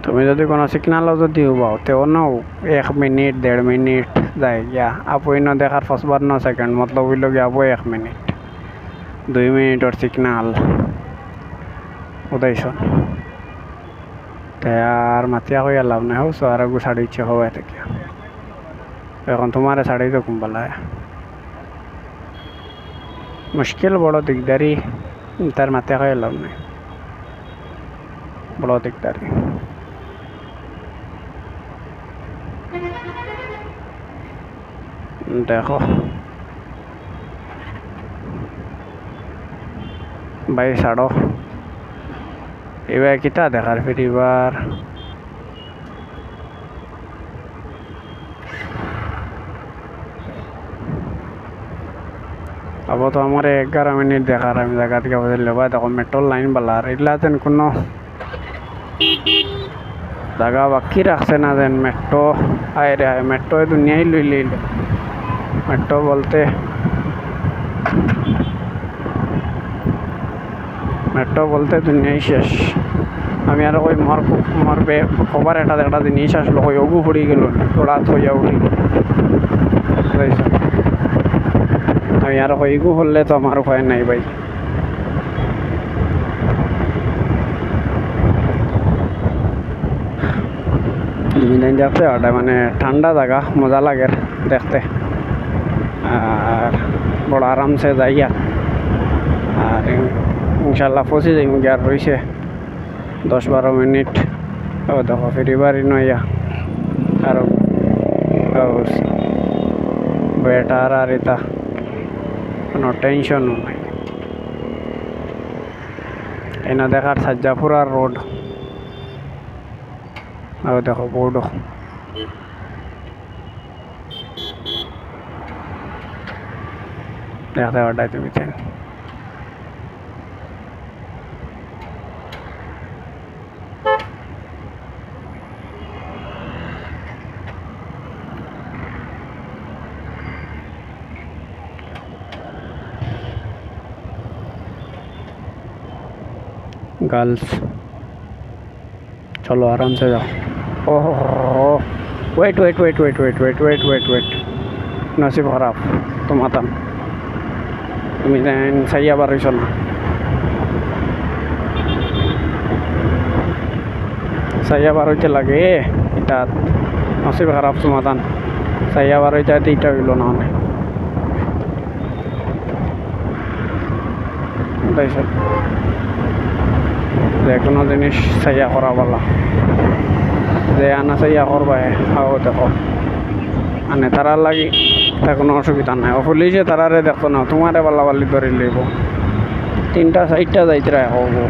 তুমি যদি কোনো সিগনালও যদি পাও তেও ন 1 মিনিট 1.5 মিনিট যায় গিয়া আপনি ন দেখার 55 সেকেন্ড মতলব হইল গিয়া আপু 1 মিনিট 2 মিনিটর সিগনাল উদয়সন আর মাতিয়া হইয়া লাভ নাই হোস আর গু ছাড়ি ইচ্ছে হওয়া থেকে এখন তোমার ছাড়ি তো কুম্বালায় মুশকিল বড় দিকদারি তার মাতিয়া হইয়া লাভ নাই বড় দিকদারি দেখো ভাই ছাড়ো এবার কিতা দেখার ফির এবার अब तो हमारे 11 मिनट देखा रहा है जगह के बदल ले देखो मेट्रो लाइन बला रहा है कोनो जगह बाकी रखसे ना देन मेट्रो आए रहा है मेट्रो दुनिया ही ले मेट्रो बोलते दुनिया ही शेष আমি আর ওই মরবে খবর একটা জিনিস আসলো ওই ওগু পড়ে গেল তোড়া থইয়া উঠি আমি আর ওইগু হলে তো আমার উপায় নাই ভাই মিলাইন যাচ্ছে ওটা মানে ঠান্ডা জায়গা মজা লাগে দেখতে আর বড় আরামসে যাইয়া আর ইনশাল্লাহ পৌঁছে যাই আর রয়েছে 10-12 মিনিট ও দেখো ফেরি বাড়ি নইয়া আর বেটার আর এটা কোনো টেনশনও নাই এনা দেখার সাজ্জাপুরার রোড ও দেখো বোর্ড দেখতে পাঠাই তুমি गर्ल्स चलो आराम से जाओ ओह वेट नसीब खराब तुम आताम तुम सही आबार रही ना सही आबार होते लगे इटा नसीब खराब तुम आतान सही आबार होते इटा हईल ना কোনো জিনিস সাইয়া করা বলা যে আনা সাইয়া করবা হাও দেখো মানে তারার লাগি তা কোনো অসুবিধা নাই পুলিশে তারারে দেখো না তোমারে বাল্লা বাল্লি ধরে লইব 3টা 4টা যাইতে হবো